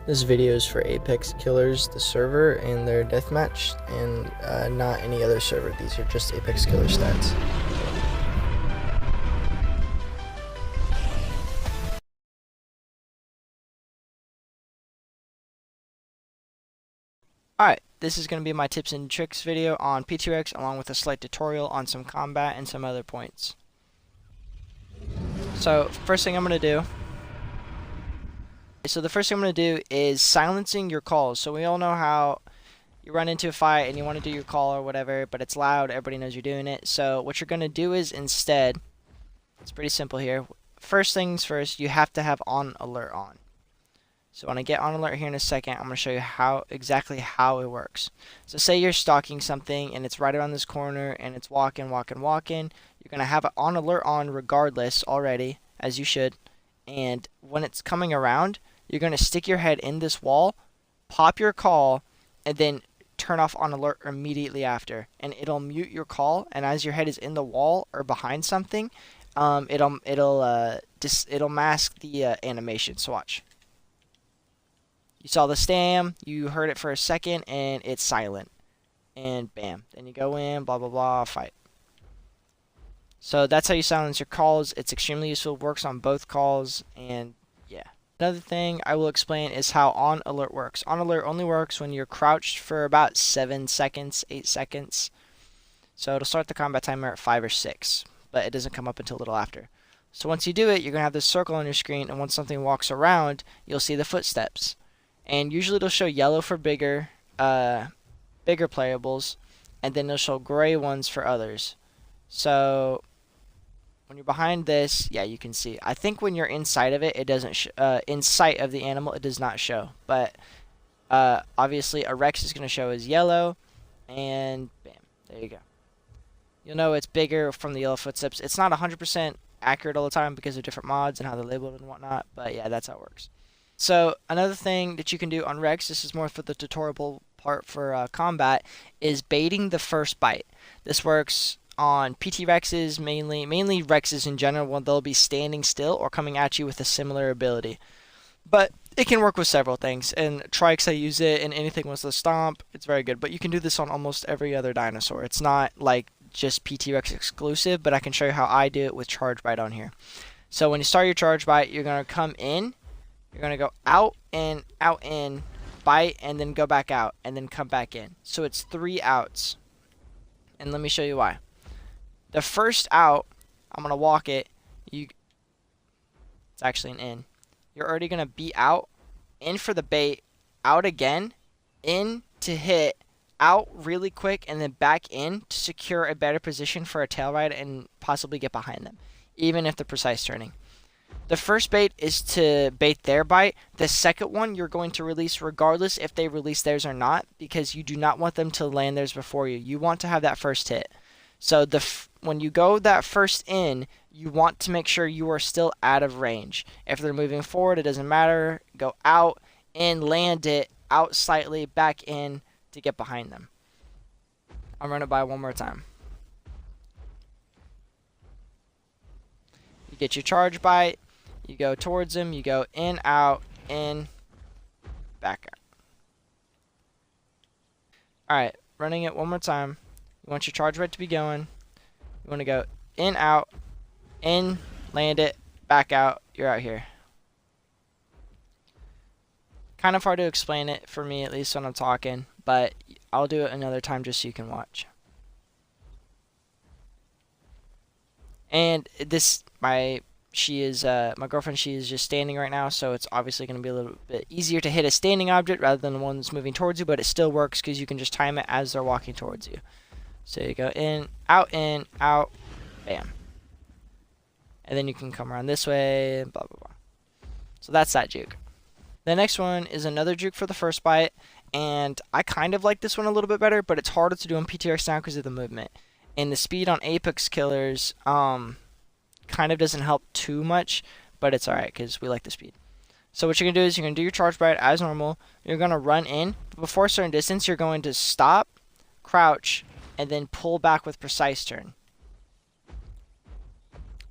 This video is for Apex Killers, the server, and their deathmatch, and not any other server. These are just Apex Killer stats. Alright, this is going to be my tips and tricks video on PTRX along with a slight tutorial on some combat and some other points. So, first thing I'm going to do is silencing your calls. So we all know how you run into a fight and you want to do your call or whatever, but it's loud, everybody knows you're doing it. So what you're going to do is instead, it's pretty simple here. First things first, you have to have on alert on. So when I get on alert here in a second, I'm going to show you exactly how it works. So say you're stalking something and it's right around this corner and it's walking. You're going to have it on alert on regardless already, as you should. And when it's coming around, you're going to stick your head in this wall, pop your call, and then turn off on alert immediately after. And it'll mute your call, and as your head is in the wall or behind something, it'll mask the animation. So watch. You saw the stam, you heard it for a second, and it's silent. And bam. Then you go in, blah, blah, blah, fight. So that's how you silence your calls. It's extremely useful, works on both calls, and yeah. Another thing I will explain is how on alert works. On alert only works when you're crouched for about 7 seconds, 8 seconds. So it'll start the combat timer at 5 or 6, but it doesn't come up until a little after. So once you do it, you're going to have this circle on your screen, and once something walks around, you'll see the footsteps. And usually it'll show yellow for bigger playables, and then it'll show gray ones for others. So when you're behind this, yeah, you can see. I think when you're inside of it, it doesn't in sight of the animal, it does not show. But obviously a Rex is going to show as yellow, and bam, there you go. You'll know it's bigger from the yellow footsteps. It's not 100% accurate all the time because of different mods and how they're labeled and whatnot, but yeah, that's how it works. So another thing that you can do on Rex, this is more for the tutorial part for combat, is baiting the first bite. This works on PT Rexes, mainly Rexes in general, when they'll be standing still or coming at you with a similar ability. But it can work with several things, and Trikes I use it, and anything with the stomp, it's very good. But you can do this on almost every other dinosaur. It's not like just PT Rex exclusive, but I can show you how I do it with Charge Bite on here. So when you start your Charge Bite, you're going to come in, you're going to go out, in, bite, and then go back out, and then come back in. So it's 3 outs. And let me show you why. The first out, I'm going to walk it. It's actually an in. You're already going to be out, in for the bait, out again, in to hit, out really quick, and then back in to secure a better position for a tail ride and possibly get behind them, even if they're precise turning. The first bait is to bait their bite. The second one you're going to release regardless if they release theirs or not, because you do not want them to land theirs before you. You want to have that first hit. So when you go that first in, you want to make sure you are still out of range. If they're moving forward, it doesn't matter. Go out, in, land it, out slightly, back in to get behind them. I'll run it by one more time. You get your charge bite. You go towards them, you go in, back out. Alright, running it one more time. You want your charge bite to be going. You want to go in, land it, back out, you're out here. Kind of hard to explain it for me, at least when I'm talking, but I'll do it another time just so you can watch. And this, my girlfriend, she is just standing right now, so it's obviously going to be a little bit easier to hit a standing object rather than the one that's moving towards you, but it still works because you can just time it as they're walking towards you. So you go in, out, bam. And then you can come around this way, blah, blah, blah. So that's that juke. The next one is another juke for the first bite, and I kind of like this one a little bit better, but it's harder to do on PTRX now because of the movement. And the speed on Apex Killers, kind of doesn't help too much, but it's alright because we like the speed. So what you're going to do is you're going to do your charge bite as normal. You're going to run in. Before a certain distance, you're going to stop, crouch, and then pull back with precise turn.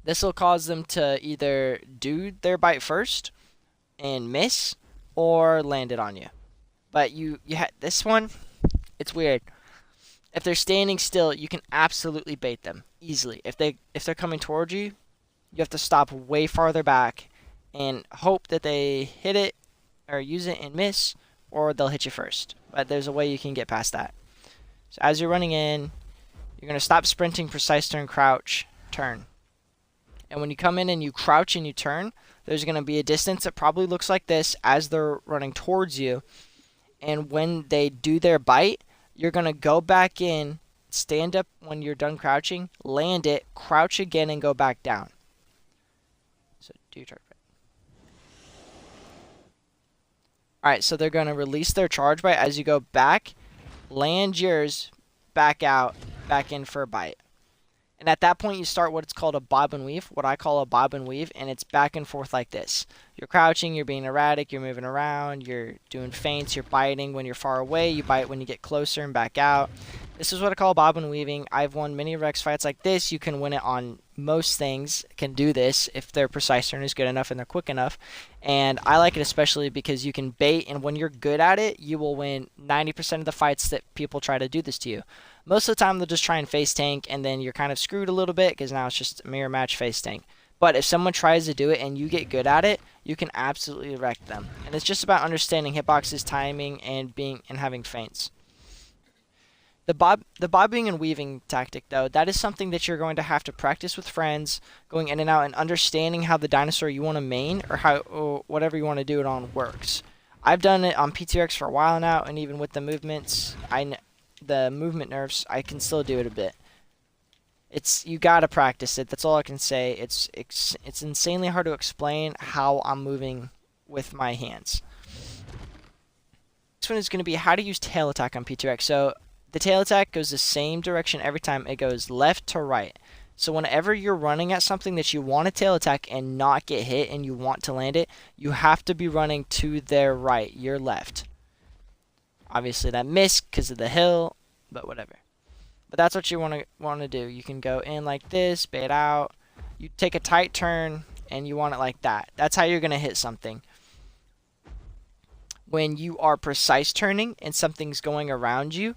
This will cause them to either do their bite first and miss, or land it on you. But you this one, it's weird. If they're standing still, you can absolutely bait them easily. If they're coming towards you, you have to stop way farther back and hope that they hit it or use it and miss, or they'll hit you first. But there's a way you can get past that. So as you're running in, you're going to stop sprinting, precise turn, crouch, turn. And when you come in and you crouch and you turn, there's going to be a distance that probably looks like this as they're running towards you. And when they do their bite, you're going to go back in, stand up when you're done crouching, land it, crouch again, and go back down. So do your charge bite. Alright, so they're going to release their charge bite as you go back, land yours, back out, back in for a bite. And at that point, you start what's called a bob and weave, what I call a bob and weave, and it's back and forth like this. You're crouching, you're being erratic, you're moving around, you're doing feints, you're biting when you're far away, you bite when you get closer and back out. This is what I call bob and weaving. I've won many Rex fights like this. You can win it on most things, can do this if their precise turn is good enough and they're quick enough. And I like it especially because you can bait, and when you're good at it, you will win 90% of the fights that people try to do this to you. Most of the time, they'll just try and face tank, and then you're kind of screwed a little bit because now it's just a mirror match face tank. But if someone tries to do it and you get good at it, you can absolutely wreck them. And it's just about understanding hitboxes, timing, and having feints. The bobbing and weaving tactic, though, that is something that you're going to have to practice with friends, going in and out, and understanding how the dinosaur you want to main or whatever you want to do it on works. I've done it on PTRX for a while now, and even with the movements, the movement nerfs, I can still do it a bit. You gotta practice it. That's all I can say. It's insanely hard to explain how I'm moving with my hands. This one is going to be how to use tail attack on PTRX. So the tail attack goes the same direction every time. It goes left to right. So whenever you're running at something that you want to tail attack and not get hit and you want to land it, you have to be running to their right, your left. Obviously that missed because of the hill, but whatever. But that's what you want to do. You can go in like this, bait out. You take a tight turn and you want it like that. That's how you're going to hit something. When you are precise turning and something's going around you,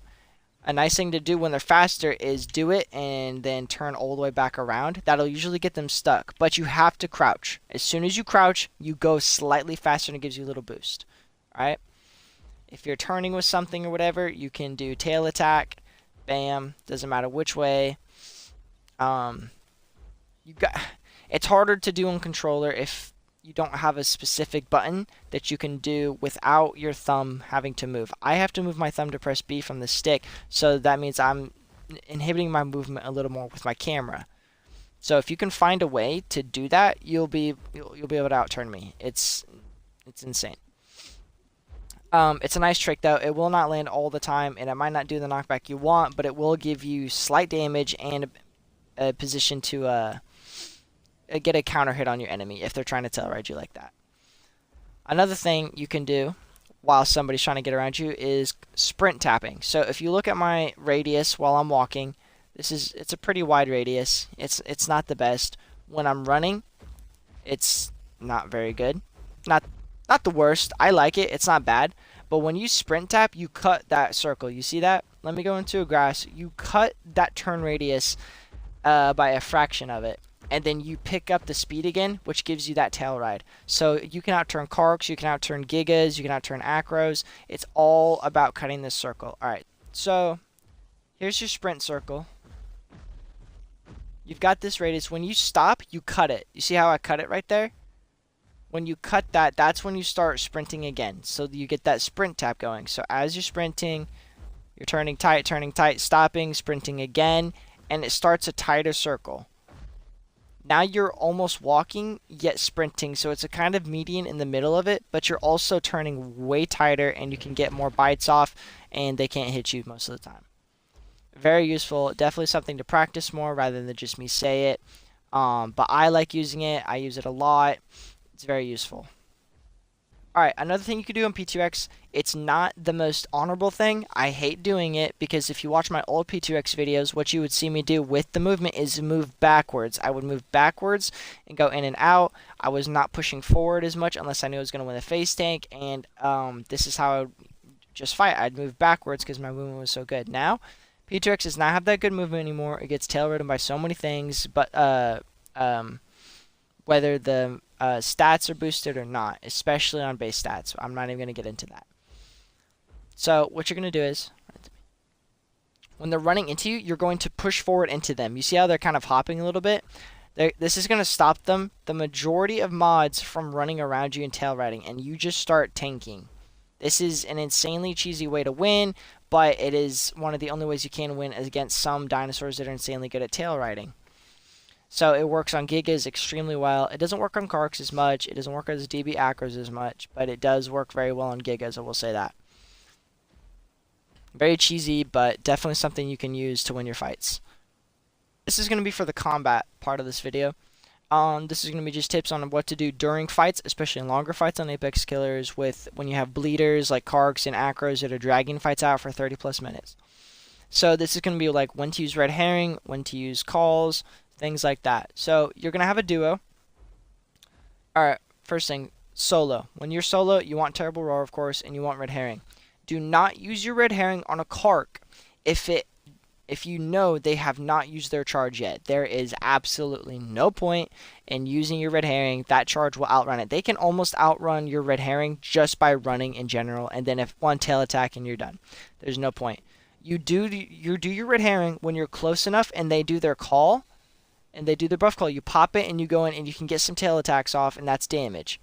a nice thing to do when they're faster is do it and then turn all the way back around. That'll usually get them stuck, but you have to crouch. As soon as you crouch, you go slightly faster and it gives you a little boost. Alright? If you're turning with something or whatever, you can do tail attack, bam, doesn't matter which way. It's harder to do on controller if you don't have a specific button that you can do without your thumb having to move. I have to move my thumb to press B from the stick, so that means I'm inhibiting my movement a little more with my camera. So if you can find a way to do that, you'll be able to outturn me. It's insane. It's a nice trick though. It will not land all the time, and it might not do the knockback you want, but it will give you slight damage and a position to get a counter hit on your enemy if they're trying to tail ride you like that. Another thing you can do while somebody's trying to get around you is sprint tapping. So if you look at my radius while I'm walking, it's a pretty wide radius. It's not the best. When I'm running, it's not very good. Not the worst. I like it. It's not bad. But when you sprint tap, you cut that circle. You see that? Let me go into a grass. You cut that turn radius by a fraction of it. And then you pick up the speed again, which gives you that tail ride. So you can outturn Karks, you can outturn Gigas, you can outturn Acros. It's all about cutting this circle. Alright, so here's your sprint circle. You've got this radius. When you stop, you cut it. You see how I cut it right there? When you cut that, that's when you start sprinting again. So you get that sprint tap going. So as you're sprinting, you're turning tight, stopping, sprinting again, and it starts a tighter circle. Now you're almost walking, yet sprinting, so it's a kind of median in the middle of it, but you're also turning way tighter, and you can get more bites off, and they can't hit you most of the time. Very useful. Definitely something to practice more rather than just me say it. But I like using it. I use it a lot. It's very useful. Alright, another thing you could do on P2X, it's not the most honorable thing. I hate doing it because if you watch my old P2X videos, what you would see me do with the movement is move backwards. I would move backwards and go in and out. I was not pushing forward as much unless I knew I was going to win the face tank, and this is how I would just fight. I'd move backwards because my movement was so good. Now, P2X does not have that good movement anymore. It gets tail ridden by so many things, but whether the stats are boosted or not, especially on base stats. I'm not even going to get into that. So what you're going to do is, when they're running into you, you're going to push forward into them. You see how they're kind of hopping a little bit? This is going to stop them, the majority of mods, from running around you and tail riding, and you just start tanking. This is an insanely cheesy way to win, but it is one of the only ways you can win against some dinosaurs that are insanely good at tail riding. So it works on Gigas extremely well. It doesn't work on Karks as much. It doesn't work as DB Acros as much, but it does work very well on Gigas, I will say that. Very cheesy, but definitely something you can use to win your fights. This is going to be for the combat part of this video. This is going to be just tips on what to do during fights, especially in longer fights on Apex Killers, with when you have bleeders like Karks and Acros that are dragging fights out for 30 plus minutes. So this is going to be like when to use red herring, when to use calls, things like that. So you're going to have a duo. Alright, first thing, solo. When you're solo, you want Terrible Roar, of course, and you want red herring. Do not use your red herring on a Kark if you know they have not used their charge yet. There is absolutely no point in using your red herring. That charge will outrun it. They can almost outrun your red herring just by running in general, and then if one tail attack and you're done. There's no point. You do your red herring when you're close enough and they do their call, and they do the buff call. You pop it and you go in and you can get some tail attacks off, and that's damage.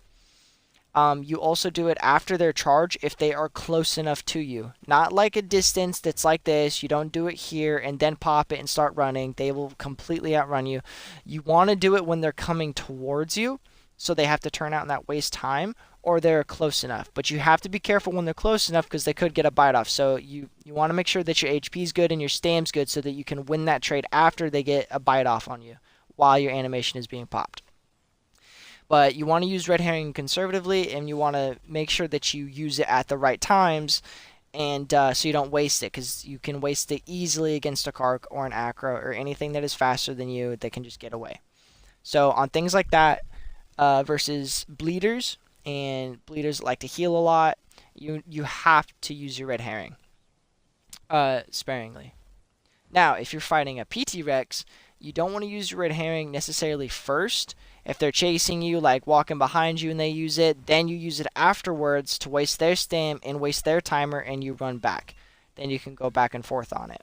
You also do it after their charge if they are close enough to you. Not like a distance that's like this. You don't do it here and then pop it and start running. They will completely outrun you. You want to do it when they're coming towards you, so they have to turn out and that waste time, or they're close enough. But you have to be careful when they're close enough because they could get a bite off. So you want to make sure that your HP is good and your stam's good so that you can win that trade after they get a bite off on you while your animation is being popped. But you want to use red herring conservatively, and you want to make sure that you use it at the right times, and so you don't waste it, because you can waste it easily against a Kark or an Acro or anything that is faster than you that can just get away. So on things like that versus bleeders, and bleeders like to heal a lot, you have to use your red herring sparingly. Now, if you're fighting a PT Rex, you don't want to use your red herring necessarily first. If they're chasing you, like walking behind you and they use it, then you use it afterwards to waste their stam and waste their timer, and you run back. Then you can go back and forth on it.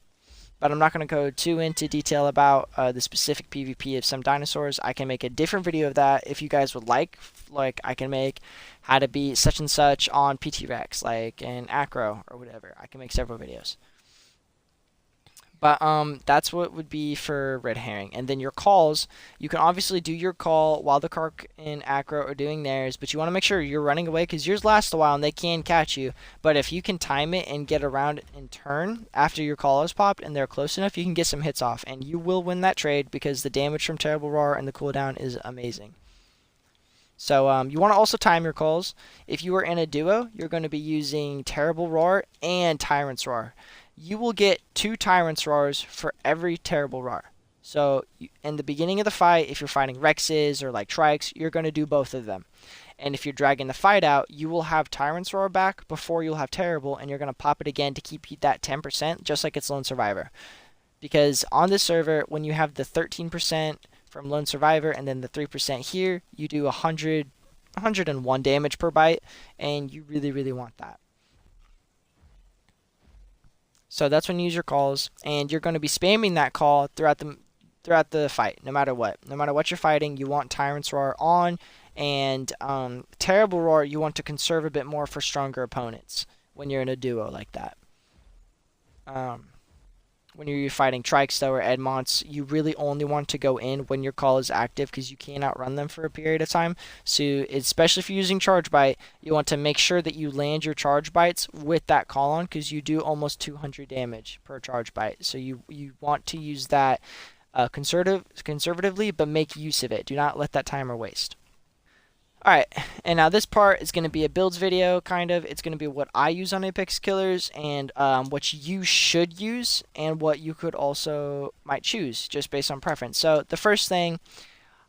But I'm not going to go too into detail about the specific PvP of some dinosaurs. I can make a different video of that if you guys would like. Like, I can make how to beat such and such on PT Rex, like an Acro or whatever. I can make several videos. But that's what would be for red herring. And then your calls, you can obviously do your call while the Kark and Acro are doing theirs, but you want to make sure you're running away because yours last a while and they can catch you. But if you can time it and get around and turn after your call is popped and they're close enough, you can get some hits off. And you will win that trade because the damage from Terrible Roar and the cooldown is amazing. So you want to also time your calls. If you are in a duo, you're going to be using Terrible Roar and Tyrant's Roar. You will get 2 Tyrant's Roars for every Terrible Roar. So in the beginning of the fight, if you're fighting Rexes or like Trikes, you're going to do both of them. And if you're dragging the fight out, you will have Tyrant's Roar back before you'll have Terrible, and you're going to pop it again to keep that 10%, just like it's Lone Survivor. Because on this server, when you have the 13% from Lone Survivor and then the 3% here, you do 101 damage per bite, and you really, really want that. So that's when you use your calls, and you're going to be spamming that call throughout the fight, no matter what. No matter what you're fighting, you want Tyrant's Roar on, and Terrible Roar you want to conserve a bit more for stronger opponents when you're in a duo like that. When you're fighting Trikes, though, or Edmonts, you really only want to go in when your call is active because you can't outrun them for a period of time. So, especially if you're using Charge Bite, you want to make sure that you land your Charge Bites with that call on because you do almost 200 damage per Charge Bite. So you want to use that conservatively, but make use of it. Do not let that timer waste. Alright, and now this part is going to be a builds video, kind of. It's going to be what I use on Apex Killers, and what you should use, and what you could also might choose, just based on preference. So the first thing,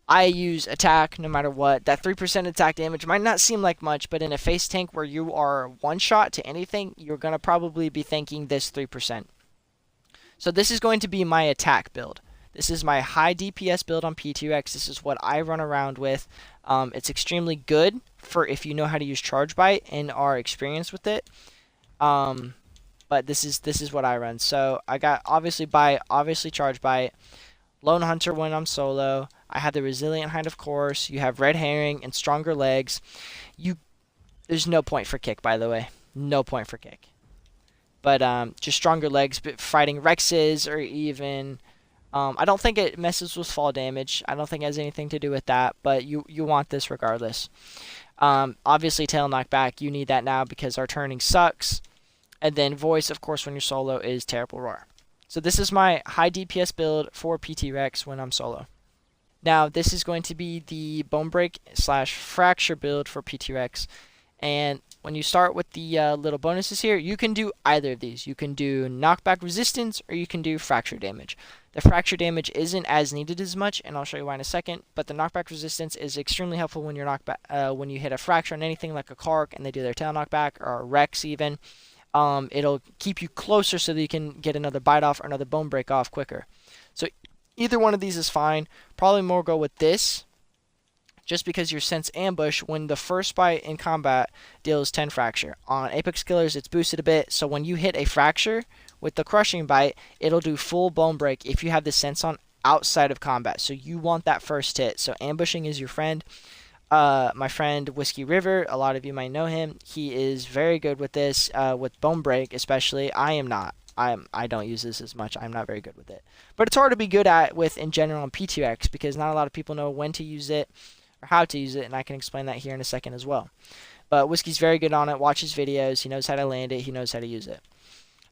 I use attack no matter what. That 3% attack damage might not seem like much, but in a face tank where you are one shot to anything, you're going to probably be thinking this 3%. So this is going to be my attack build. This is my high DPS build on P2X. This is what I run around with. It's extremely good for if you know how to use Charge Bite and are experienced with it. But this is what I run. So I got obviously Charge Bite, Lone Hunter when I'm solo. I have the Resilient Hind, of course. You have Red Herring and Stronger Legs. There's no point for kick, by the way. No point for kick. But just Stronger Legs, but fighting Rexes or even I don't think it messes with fall damage. I don't think it has anything to do with that, but you want this regardless. Obviously, tail knockback, you need that now because our turning sucks. And then voice, of course, when you're solo is terrible roar. So this is my high DPS build for PT Rex when I'm solo. Now this is going to be the bone break / fracture build for PT Rex. And when you start with the little bonuses here, you can do either of these. You can do knockback resistance or you can do fracture damage. The fracture damage isn't as needed as much, and I'll show you why in a second, but the knockback resistance is extremely helpful when you're when you hit a fracture on anything like a Kark and they do their tail knockback, or a Rex even. It'll keep you closer so that you can get another bite off or another bone break off quicker. So either one of these is fine. Probably more go with this, just because your sense ambush when the first bite in combat deals 10 fracture. On Apex Killers, it's boosted a bit, so when you hit a fracture with the crushing bite, it'll do full bone break if you have the sense on outside of combat. So you want that first hit. So ambushing is your friend. My friend Whiskey River, a lot of you might know him. He is very good with this, with bone break especially. I am not. I don't use this as much. I'm not very good with it. But it's hard to be good at with in general on P2X because not a lot of people know when to use it or how to use it, and I can explain that here in a second as well. But Whiskey's very good on it. Watch his videos. He knows how to land it. He knows how to use it.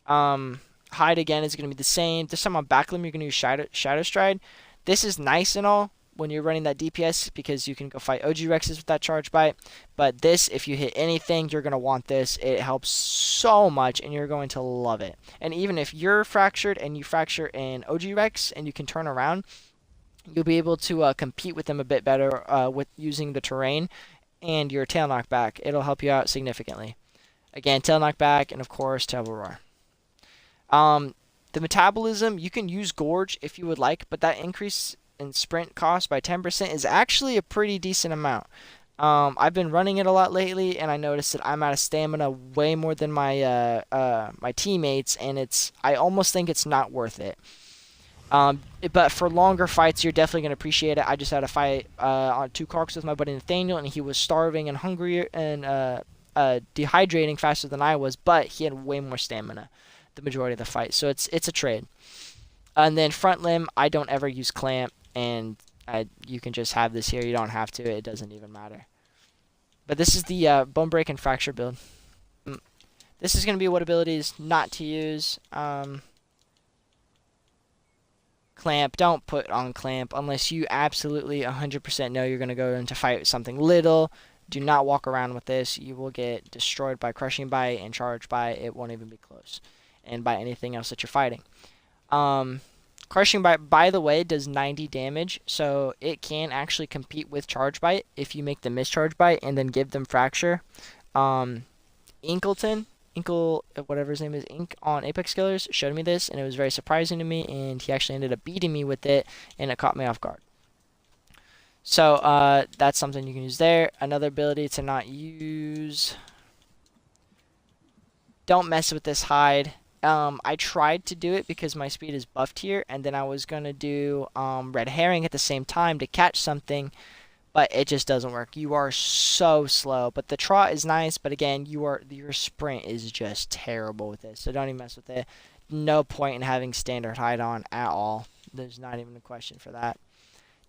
Hide again is going to be the same. This time on Backlimb, you're going to use Shadow Stride. This is nice and all when you're running that DPS because you can go fight OG Rexes with that charge bite. But this, if you hit anything, you're going to want this. It helps so much, and you're going to love it. And even if you're fractured and you fracture an OG Rex and you can turn around, you'll be able to compete with them a bit better with using the terrain and your tail knockback. It'll help you out significantly. Again, tail knockback and, of course, Terrible Roar. The metabolism, you can use Gorge if you would like, but that increase in sprint cost by 10% is actually a pretty decent amount. I've been running it a lot lately, and I noticed that I'm out of stamina way more than my my teammates, and I almost think it's not worth it. But for longer fights, you're definitely going to appreciate it. I just had a fight on 2 Karks with my buddy Nathaniel, and he was starving and hungry and dehydrating faster than I was, but he had way more stamina the majority of the fight. So it's a trade. And then front limb, I don't ever use clamp, and you can just have this here. You don't have to. It doesn't even matter. But this is the bone break and fracture build. This is going to be what abilities not to use. Clamp, don't put on clamp unless you absolutely 100% know you're going to go into fight with something little. Do not walk around with this. You will get destroyed by crushing bite and charge bite. It won't even be close. And by anything else that you're fighting. Crushing bite, by the way, does 90 damage, so it can actually compete with charge bite if you make the mischarge bite and then give them fracture. Whatever his name is, Ink on Apex Killers showed me this, and it was very surprising to me, and he actually ended up beating me with it, and it caught me off guard. So that's something you can use there. Another ability to not use. Don't mess with this hide. I tried to do it because my speed is buffed here, and then I was going to do Red Herring at the same time to catch something, but it just doesn't work. You are so slow. But the trot is nice, but again, your sprint is just terrible with this, so don't even mess with it. No point in having standard hide on at all. There's not even a question for that.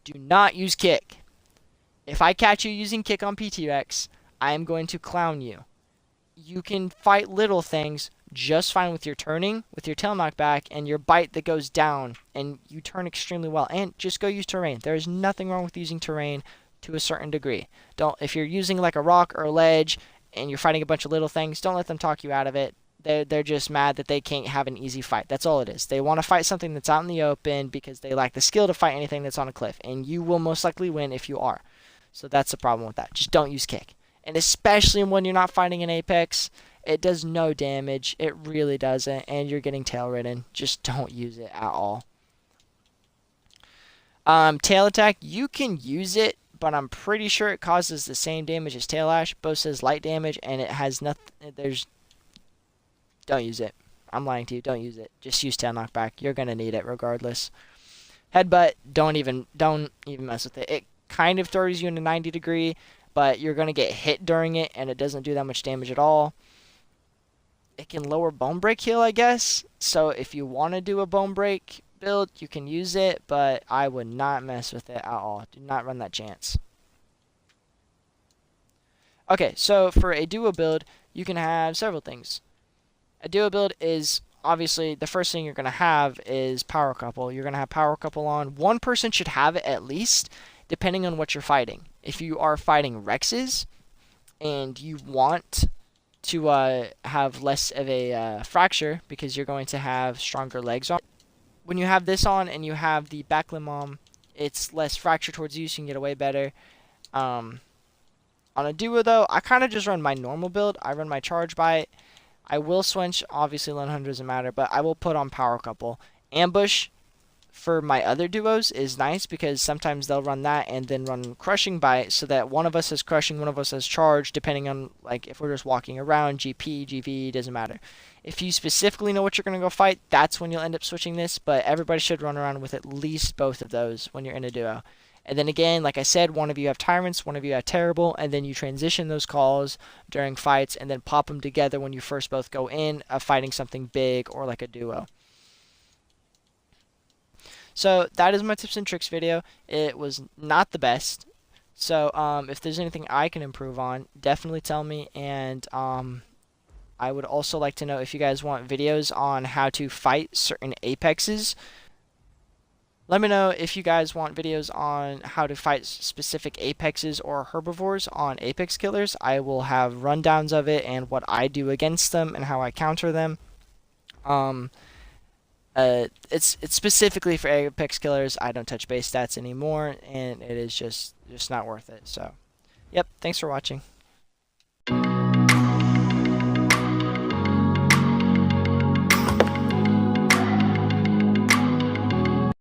Do not use kick. If I catch you using kick on PTX, I am going to clown you. You can fight little things just fine with your turning, with your tail knockback, and your bite that goes down, and you turn extremely well. And just go use terrain. There is nothing wrong with using terrain. to a certain degree. Don't If you're using like a rock or a ledge and you're fighting a bunch of little things, don't let them talk you out of it. They're just mad that they can't have an easy fight. That's all it is. They want to fight something that's out in the open because they lack the skill to fight anything that's on a cliff, and you will most likely win if you are. So that's the problem with that. Just don't use kick. And especially when you're not fighting an Apex, it does no damage. It really doesn't, and you're getting tail ridden. Just don't use it at all. Tail attack, you can use it, but I'm pretty sure it causes the same damage as tail lash. Both says light damage, and it has nothing. Don't use it. I'm lying to you. Don't use it. Just use tail knockback. You're gonna need it regardless. Headbutt, don't even mess with it. It kind of throws you in a 90 degree, but you're gonna get hit during it, and it doesn't do that much damage at all. It can lower bone break heal, I guess. So if you want to do a bone break build, you can use it, but I would not mess with it at all. Do not run that chance. Okay, so for a duo build, you can have several things. A duo build is obviously the first thing you're going to have is power couple. You're going to have power couple on. One person should have it at least, depending on what you're fighting. If you are fighting Rexes and you want to have less of a fracture because you're going to have stronger legs on. When you have this on and you have the back limb on, it's less fracture towards you, so you can get away better. On a duo though, I kind of just run my normal build. I run my charge bite. I will switch, obviously 100 doesn't matter, but I will put on power couple. Ambush for my other duos is nice because sometimes they'll run that and then run crushing bite so that one of us has crushing, one of us has charge, depending on like if we're just walking around, GP, GV, doesn't matter. If you specifically know what you're going to go fight, that's when you'll end up switching this, but everybody should run around with at least both of those when you're in a duo. And then again, like I said, one of you have tyrants, one of you have terrible, and then you transition those calls during fights and then pop them together when you first both go in, fighting something big or like a duo. So that is my tips and tricks video. It was not the best. So if there's anything I can improve on, definitely tell me. And I would also like to know if you guys want videos on how to fight certain apexes. Let me know if you guys want videos on how to fight specific apexes or herbivores on apex killers. I will have rundowns of it and what I do against them and how I counter them. It's specifically for apex killers. I don't touch base stats anymore, and it is just not worth it. So, yep. Thanks for watching.